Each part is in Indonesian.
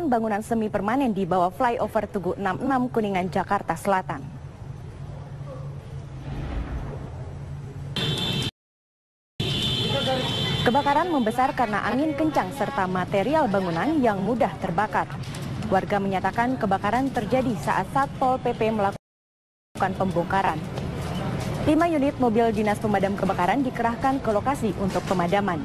ratusan bangunan semi permanen di bawah flyover Tugu 66 Kuningan, Jakarta Selatan. Kebakaran membesar karena angin kencang serta material bangunan yang mudah terbakar. Warga menyatakan kebakaran terjadi saat Satpol PP melakukan pembongkaran. 5 unit mobil dinas pemadam kebakaran dikerahkan ke lokasi untuk pemadaman.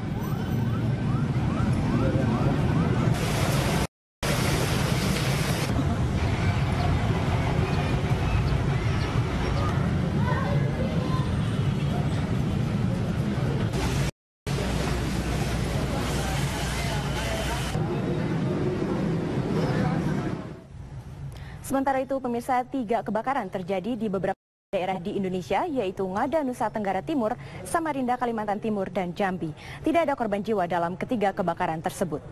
Sementara itu, pemirsa, 3 kebakaran terjadi di beberapa daerah di Indonesia, yaitu Ngada, Nusa Tenggara Timur, Samarinda, Kalimantan Timur, dan Jambi. Tidak ada korban jiwa dalam ketiga kebakaran tersebut.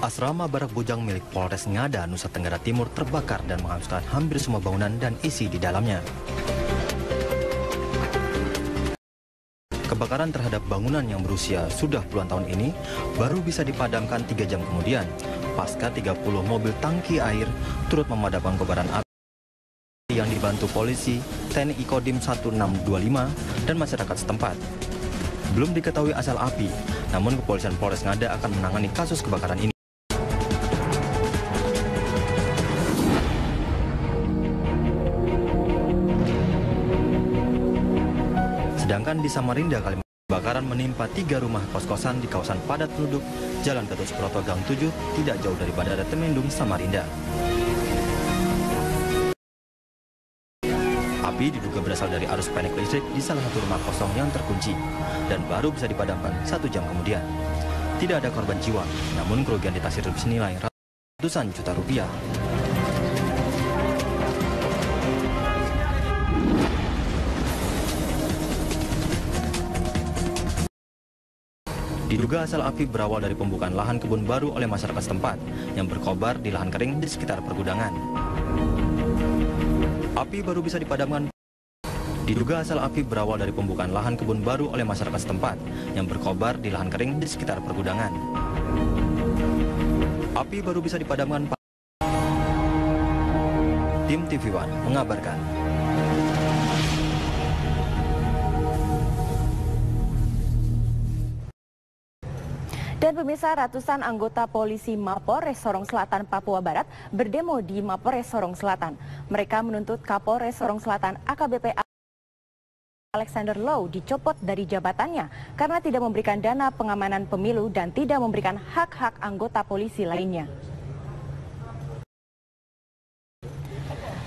Asrama Barak Bojang milik Polres Ngada, Nusa Tenggara Timur terbakar dan menghanguskan hampir semua bangunan dan isi di dalamnya. Kebakaran terhadap bangunan yang berusia sudah puluhan tahun ini baru bisa dipadamkan 3 jam kemudian, pasca 30 mobil tangki air turut memadamkan kobaran api yang dibantu polisi, TNI Kodim 1625, dan masyarakat setempat. Belum diketahui asal api, namun kepolisian Polres Ngada akan menangani kasus kebakaran ini. Sedangkan di Samarinda, kebakaran menimpa 3 rumah kos-kosan di kawasan padat penduduk Jalan Gatot Subroto Gang 7, tidak jauh dari Bandara Temendung, Samarinda. Api diduga berasal dari arus pendek listrik di salah satu rumah kosong yang terkunci dan baru bisa dipadamkan 1 jam kemudian. Tidak ada korban jiwa, namun kerugian ditaksir senilai ratusan juta rupiah. Diduga asal api berawal dari pembukaan lahan kebun baru oleh masyarakat setempat yang berkobar di lahan kering di sekitar pergudangan. Api baru bisa dipadamkan. Diduga asal api berawal dari pembukaan lahan kebun baru oleh masyarakat setempat yang berkobar di lahan kering di sekitar pergudangan. Api baru bisa dipadamkan. Tim TV One mengabarkan. Dan pemirsa, ratusan anggota polisi Mapolres Sorong Selatan, Papua Barat berdemo di Mapolres Sorong Selatan. Mereka menuntut Kapolres Sorong Selatan AKBP Alexander Low dicopot dari jabatannya karena tidak memberikan dana pengamanan pemilu dan tidak memberikan hak-hak anggota polisi lainnya.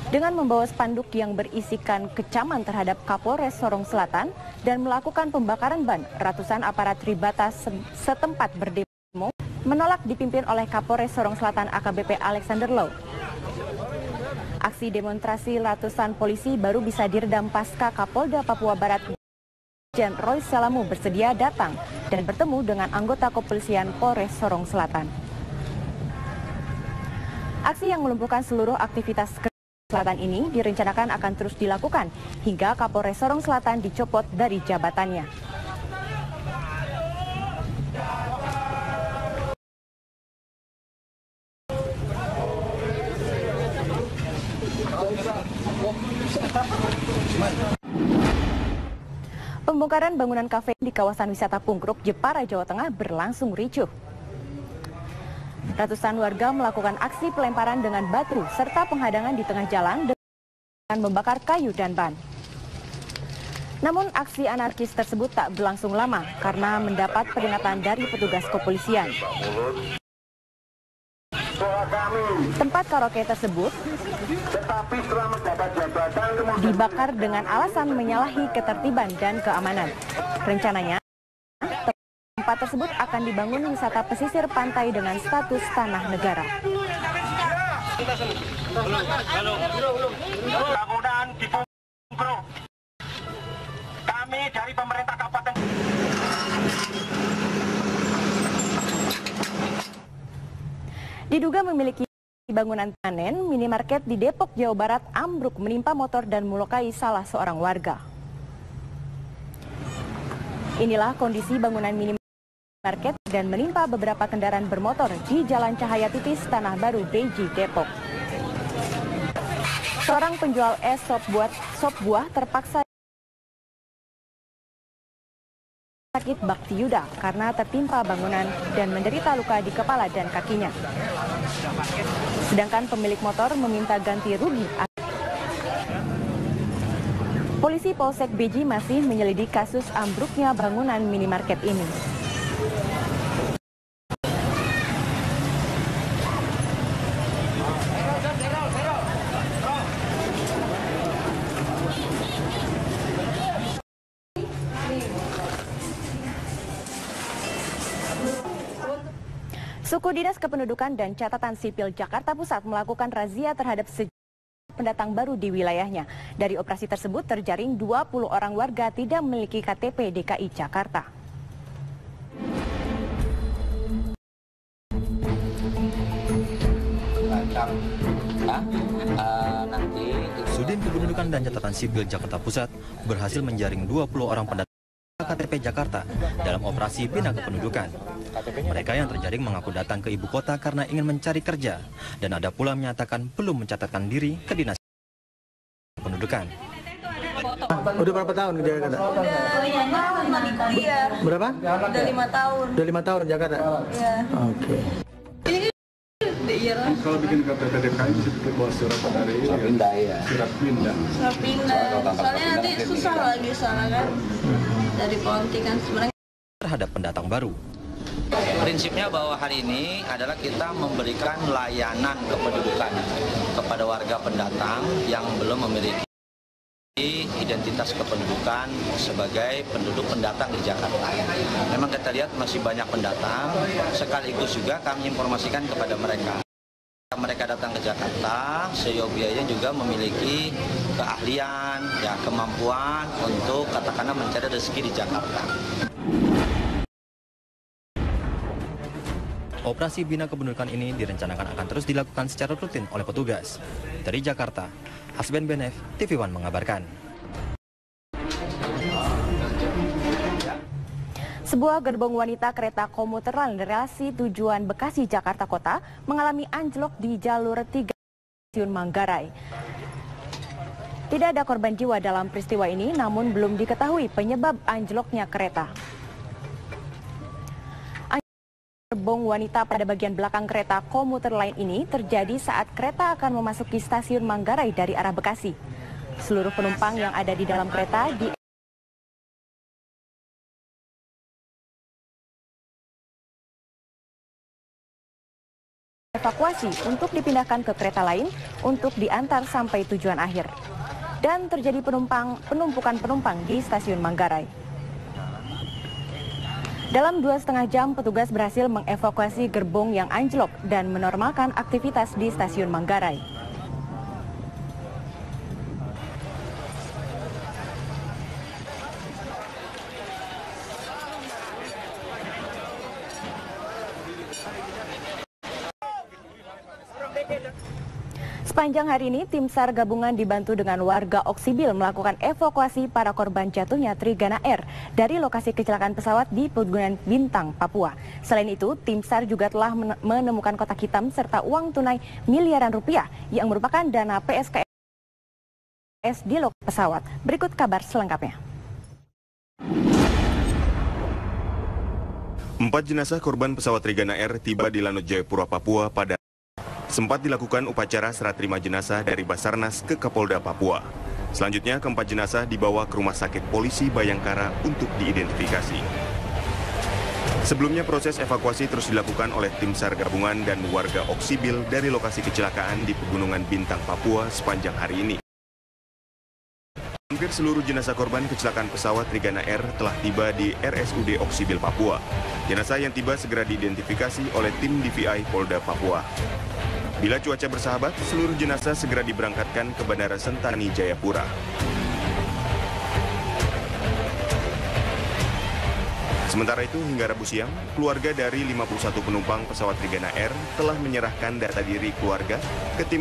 Dengan membawa spanduk yang berisikan kecaman terhadap Kapolres Sorong Selatan dan melakukan pembakaran ban, ratusan aparat Tribata setempat berdemo menolak dipimpin oleh Kapolres Sorong Selatan AKBP Alexander Low. Aksi demonstrasi ratusan polisi baru bisa diredam pasca Kapolda Papua Barat Jen Roy Salamu bersedia datang dan bertemu dengan anggota kepolisian Polres Sorong Selatan. Aksi yang melumpuhkan seluruh aktivitas Selatan ini direncanakan akan terus dilakukan hingga Kapolres Sorong Selatan dicopot dari jabatannya. Pembongkaran bangunan kafe di kawasan wisata Pungkruk, Jepara, Jawa Tengah berlangsung ricuh. Ratusan warga melakukan aksi pelemparan dengan batu serta penghadangan di tengah jalan dengan membakar kayu dan ban. Namun aksi anarkis tersebut tak berlangsung lama karena mendapat peringatan dari petugas kepolisian. Tempat karaoke tersebut dibakar dengan alasan menyalahi ketertiban dan keamanan. Rencananya tempat tersebut akan dibangun wisata pesisir pantai dengan status tanah negara. Bangunan di Pungkruk. Kami dari pemerintah kabupaten. Diduga memiliki bangunan panen minimarket di Depok, Jawa Barat ambruk menimpa motor dan melukai salah seorang warga. Inilah kondisi bangunan minimarket dan menimpa beberapa kendaraan bermotor di Jalan Cahaya Tipis, Tanah Baru, Beji, Depok. Seorang penjual es sop buah terpaksa sakit bakti yuda karena tertimpa bangunan dan menderita luka di kepala dan kakinya. Sedangkan pemilik motor meminta ganti rugi. Polisi Polsek Beji masih menyelidiki kasus ambruknya bangunan minimarket ini. Suku Dinas Kependudukan dan Catatan Sipil Jakarta Pusat melakukan razia terhadap sejumlah pendatang baru di wilayahnya. Dari operasi tersebut terjaring 20 orang warga tidak memiliki KTP DKI Jakarta. Sudin Kependudukan dan Catatan Sipil Jakarta Pusat berhasil menjaring 20 orang pendatang KTP Jakarta dalam operasi Bina Kependudukan. Mereka yang terjaring mengaku datang ke ibu kota karena ingin mencari kerja dan ada pula menyatakan belum mencatatkan diri ke Dinas Kependudukan. Udah berapa tahun di Jakarta? Berapa? Udah 5 tahun. Udah 5 tahun di Jakarta? Iya. Oke. Kalau bikin KTP DKI bisa bikin bawa surat dari surat pindah ya. Surat pindah. Surat pindah. Soalnya nanti susah lagi sana kan. Dari Ponti kan sebenarnya. Terhadap pendatang baru. Prinsipnya bahwa hari ini adalah kita memberikan layanan kependudukan kepada warga pendatang yang belum memiliki identitas kependudukan sebagai penduduk pendatang di Jakarta. Memang kita lihat masih banyak pendatang, sekaligus juga kami informasikan kepada mereka. Mereka datang ke Jakarta, seyogianya juga memiliki keahlian, ya kemampuan untuk katakanlah mencari rezeki di Jakarta. Operasi Bina Kependudukan ini direncanakan akan terus dilakukan secara rutin oleh petugas. Dari Jakarta, Hasben Benef, TV One mengabarkan. Sebuah gerbong wanita kereta komuter lain relasi tujuan Bekasi Jakarta Kota mengalami anjlok di jalur 3 Stasiun Manggarai. Tidak ada korban jiwa dalam peristiwa ini, namun belum diketahui penyebab anjloknya kereta. Gerbong wanita pada bagian belakang kereta komuter lain ini terjadi saat kereta akan memasuki Stasiun Manggarai dari arah Bekasi. Seluruh penumpang yang ada di dalam kereta dievakuasi untuk dipindahkan ke kereta lain untuk diantar sampai tujuan akhir. Dan terjadi penumpukan penumpang di Stasiun Manggarai. Dalam 2,5 jam, petugas berhasil mengevakuasi gerbong yang anjlok dan menormalkan aktivitas di Stasiun Manggarai. Sepanjang hari ini, tim SAR gabungan dibantu dengan warga Oksibil melakukan evakuasi para korban jatuhnya Trigana Air dari lokasi kecelakaan pesawat di Pegunungan Bintang, Papua. Selain itu, tim SAR juga telah menemukan kotak hitam serta uang tunai miliaran rupiah yang merupakan dana PSKS di lokasi pesawat. Berikut kabar selengkapnya. 4 jenazah korban pesawat Trigana Air tiba di Lanut Jayapura, Papua pada sempat dilakukan upacara serah terima jenazah dari Basarnas ke Kapolda Papua. Selanjutnya, keempat jenazah dibawa ke Rumah Sakit Polisi Bayangkara untuk diidentifikasi. Sebelumnya, proses evakuasi terus dilakukan oleh tim SAR gabungan dan warga Oksibil dari lokasi kecelakaan di Pegunungan Bintang, Papua sepanjang hari ini. Hampir seluruh jenazah korban kecelakaan pesawat Trigana Air telah tiba di RSUD Oksibil, Papua. Jenazah yang tiba segera diidentifikasi oleh tim DVI Polda Papua. Bila cuaca bersahabat, seluruh jenazah segera diberangkatkan ke Bandara Sentani Jayapura. Sementara itu, hingga Rabu siang, keluarga dari 51 penumpang pesawat Trigana Air telah menyerahkan data diri keluarga ke tim